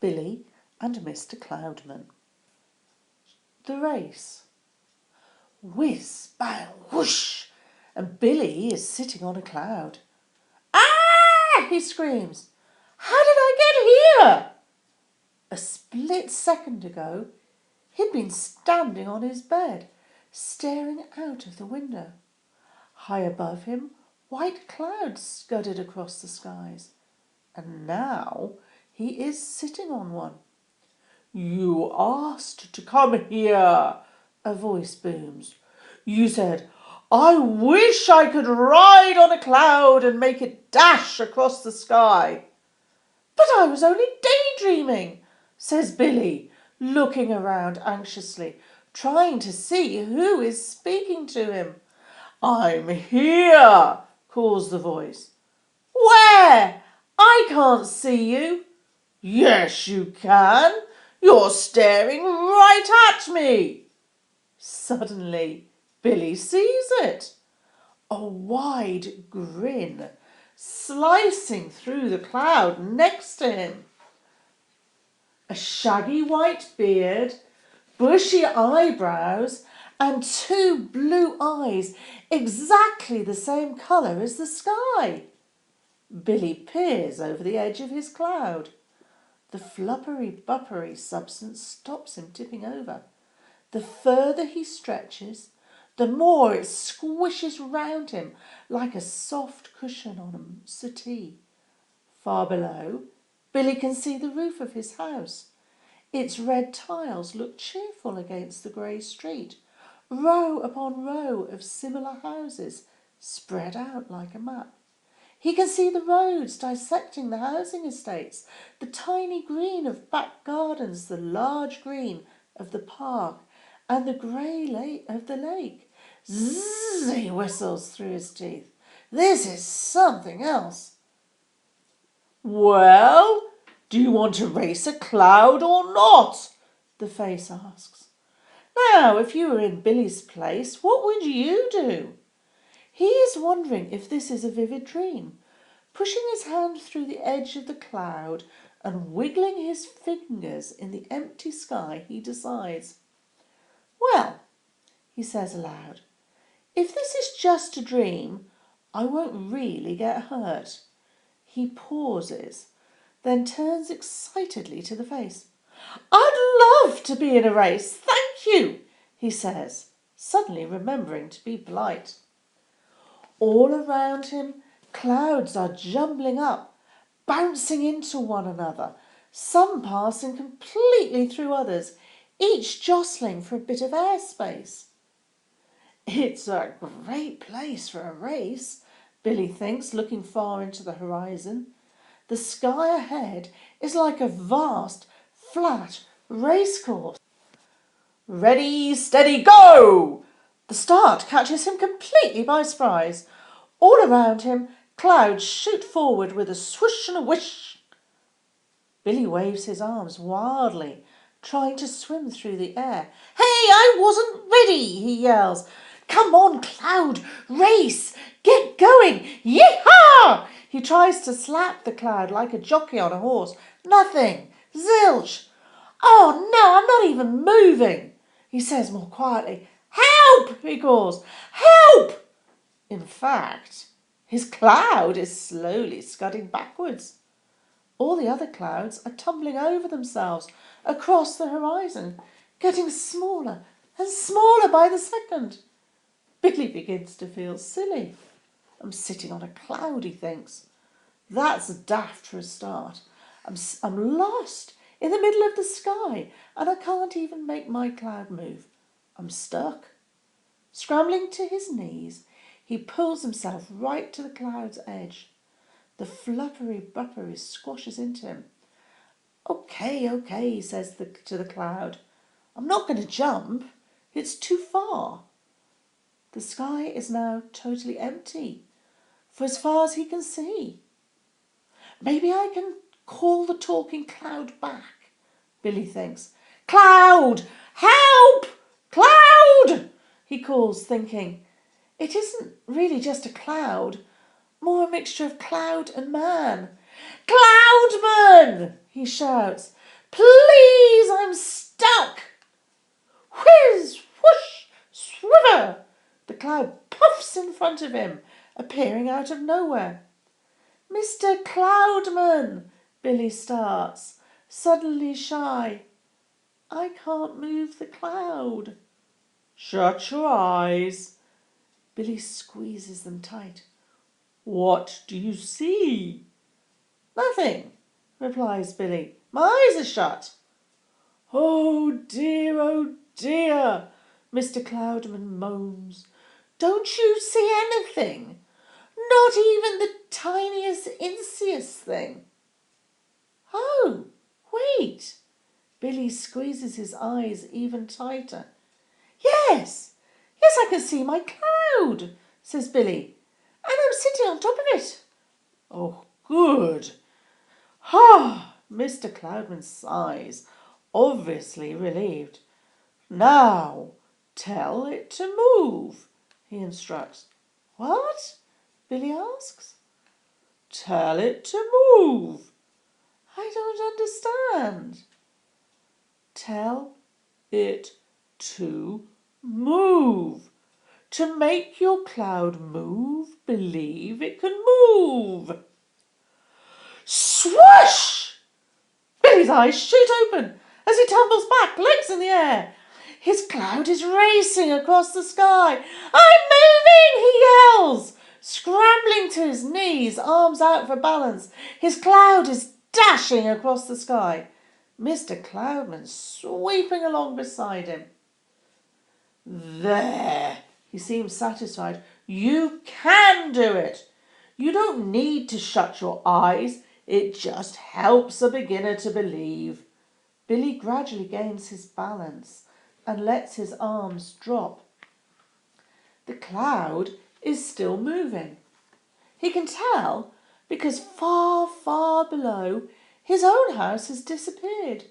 Billy and Mr Cloudman. The race. Whiz, bang, whoosh, and Billy is sitting on a cloud. Ah! He screams. How did I get here? A split second ago, he'd been standing on his bed, staring out of the window. High above him, white clouds scudded across the skies, and now he is sitting on one. You asked to come here, a voice booms. You said, I wish I could ride on a cloud and make it dash across the sky. But I was only daydreaming, says Billy, looking around anxiously, trying to see who is speaking to him. I'm here, calls the voice. Where? I can't see you. Yes, you can. You're staring right at me. Suddenly, Billy sees it. A wide grin slicing through the cloud next to him. A shaggy white beard, bushy eyebrows, and two blue eyes exactly the same colour as the sky. Billy peers over the edge of his cloud. The fluppery-buppery substance stops him tipping over. The further he stretches, the more it squishes round him like a soft cushion on a settee. Far below, Billy can see the roof of his house. Its red tiles look cheerful against the grey street, row upon row of similar houses spread out like a map. He can see the roads dissecting the housing estates, the tiny green of back gardens, the large green of the park, and the grey lake of the lake. Zzz, he whistles through his teeth. This is something else. Well, do you want to race a cloud or not? The face asks. Now, if you were in Billy's place, what would you do? He is wondering if this is a vivid dream. Pushing his hand through the edge of the cloud and wiggling his fingers in the empty sky, he decides. Well, he says aloud, if this is just a dream, I won't really get hurt. He pauses, then turns excitedly to the face. I'd love to be in a race, thank you, he says, suddenly remembering to be polite. All around him, clouds are jumbling up, bouncing into one another, some passing completely through others, each jostling for a bit of airspace. It's a great place for a race, Billy thinks, looking far into the horizon. The sky ahead is like a vast, flat racecourse. Ready, steady, go! The start catches him completely by surprise. All around him, clouds shoot forward with a swoosh and a whish. Billy waves his arms wildly, trying to swim through the air. Hey, I wasn't ready, he yells. Come on, cloud, race, get going, yee-haw! He tries to slap the cloud like a jockey on a horse. Nothing, zilch. Oh no, I'm not even moving, he says more quietly. Help, he calls, help! In fact, his cloud is slowly scudding backwards. All the other clouds are tumbling over themselves across the horizon, getting smaller and smaller by the second. Billy begins to feel silly. I'm sitting on a cloud, he thinks. That's daft for a start. I'm lost in the middle of the sky and I can't even make my cloud move. I'm stuck. Scrambling to his knees, he pulls himself right to the cloud's edge. The fluppery-buppery squashes into him. Okay, he says to the cloud. I'm not going to jump. It's too far. The sky is now totally empty, for as far as he can see. Maybe I can call the talking cloud back, Billy thinks. Cloud! Help! Cloud! He calls, thinking. It isn't really just a cloud, more a mixture of cloud and man. Cloudman! He shouts. Please, I'm stuck! Whiz, whoosh, swiver! The cloud puffs in front of him, appearing out of nowhere. Mr Cloudman, Billy starts, suddenly shy. I can't move the cloud. Shut your eyes. Billy squeezes them tight. What do you see? Nothing, replies Billy. My eyes are shut. Oh dear, Mr Cloudman moans. Don't you see anything? Not even the tiniest, insiest thing. Oh, wait. Billy squeezes his eyes even tighter. Yes, I can see my cloud, says Billy, and I'm sitting on top of it. Oh, good. Mr. Cloudman sighs, obviously relieved. Now, tell it to move, he instructs. What? Billy asks. Tell it to move. I don't understand. Tell it to move. To make your cloud move, believe it can move. Swoosh! Billy's eyes shoot open as he tumbles back, legs in the air. His cloud is racing across the sky. I'm moving, he yells, scrambling to his knees, arms out for balance. His cloud is dashing across the sky. Mr. Cloudman sweeping along beside him. There, he seems satisfied. You can do it. You don't need to shut your eyes. It just helps a beginner to believe. Billy gradually gains his balance and lets his arms drop. The cloud is still moving. He can tell because far below his own house has disappeared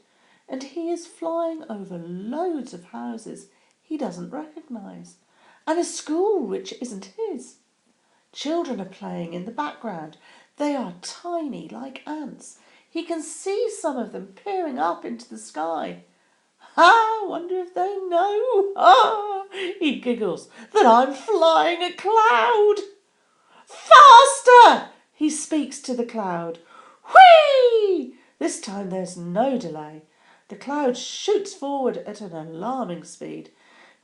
and he is flying over loads of houses he doesn't recognise and a school which isn't his. Children are playing in the background. They are tiny like ants. He can see some of them peering up into the sky. Wonder if they know, he giggles, that I'm flying a cloud. Faster! He speaks to the cloud. Whee! This time there's no delay. The cloud shoots forward at an alarming speed.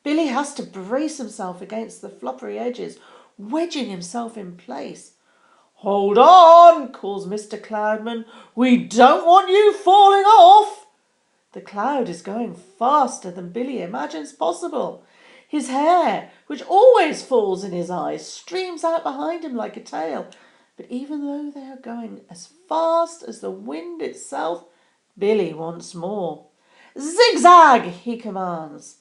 Billy has to brace himself against the floppery edges, wedging himself in place. Hold on, calls Mr. Cloudman. We don't want you falling off. The cloud is going faster than Billy imagines possible. His hair, which always falls in his eyes, streams out behind him like a tail. But even though they are going as fast as the wind itself, Billy wants more. Zigzag, he commands.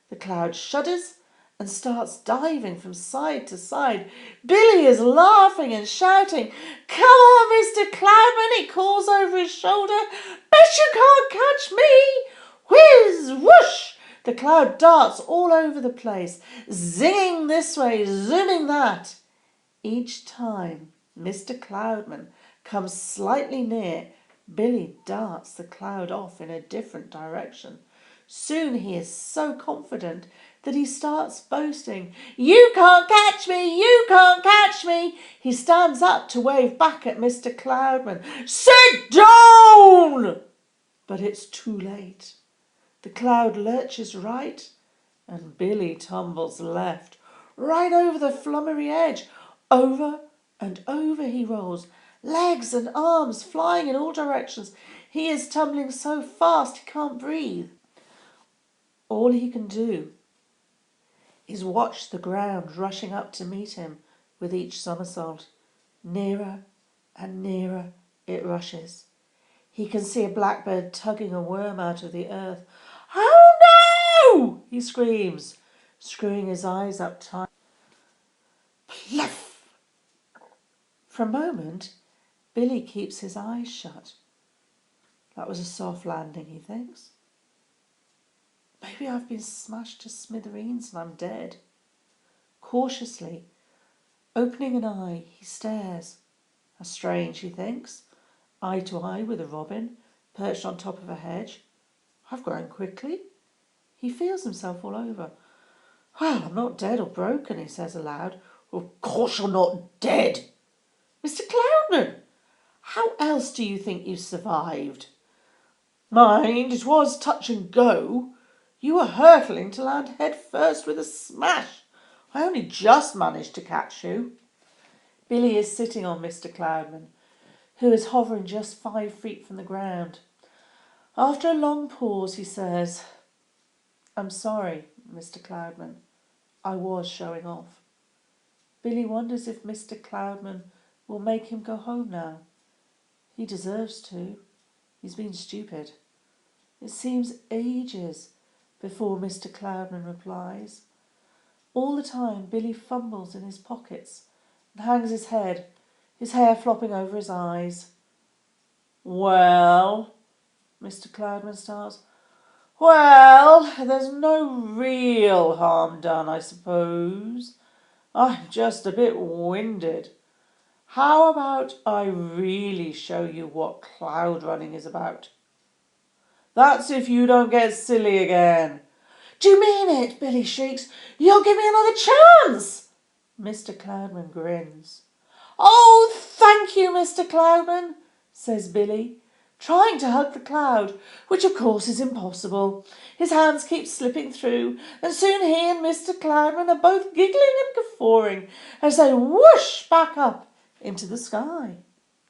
The cloud shudders and starts diving from side to side. Billy is laughing and shouting. Come on, Mr. Cloudman, he calls over his shoulder. Bet you can't catch me. Whiz, whoosh. The cloud darts all over the place, zinging this way, zooming that. Each time Mr. Cloudman comes slightly near, Billy darts the cloud off in a different direction. Soon he is so confident that he starts boasting. You can't catch me! You can't catch me! He stands up to wave back at Mr. Cloudman. Sit down! But it's too late. The cloud lurches right and Billy tumbles left, right over the flummery edge. Over and over he rolls, legs and arms flying in all directions. He is tumbling so fast he can't breathe. All he can do is watch the ground rushing up to meet him with each somersault. Nearer and nearer it rushes. He can see a blackbird tugging a worm out of the earth. Oh no! He screams, screwing his eyes up tight. Pluff! For a moment, Billy keeps his eyes shut. That was a soft landing, he thinks. Maybe I've been smashed to smithereens and I'm dead. Cautiously, opening an eye, he stares. How strange, he thinks. Eye to eye with a robin, perched on top of a hedge. I've grown quickly. He feels himself all over. Well, I'm not dead or broken, he says aloud. Of course you're not dead. Mr Cloudman, how else do you think you survived? Mind, it was touch and go. You were hurtling to land head first with a smash. I only just managed to catch you. Billy is sitting on Mr Cloudman, who is hovering just 5 feet from the ground. After a long pause, he says, I'm sorry, Mr Cloudman. I was showing off. Billy wonders if Mr Cloudman will make him go home now. He deserves to. He's been stupid. It seems ages before Mr Cloudman replies. All the time Billy fumbles in his pockets and hangs his head, his hair flopping over his eyes. Well, Mr Cloudman starts. Well, there's no real harm done, I suppose. I'm just a bit winded. How about I really show you what cloud running is about? That's if you don't get silly again. Do you mean it? Billy shrieks. You'll give me another chance. Mr Cloudman grins. Oh, thank you, Mr Cloudman, says Billy, trying to hug the cloud, which of course is impossible. His hands keep slipping through, and soon he and Mr Cloudman are both giggling and guffawing as they whoosh back up into the sky.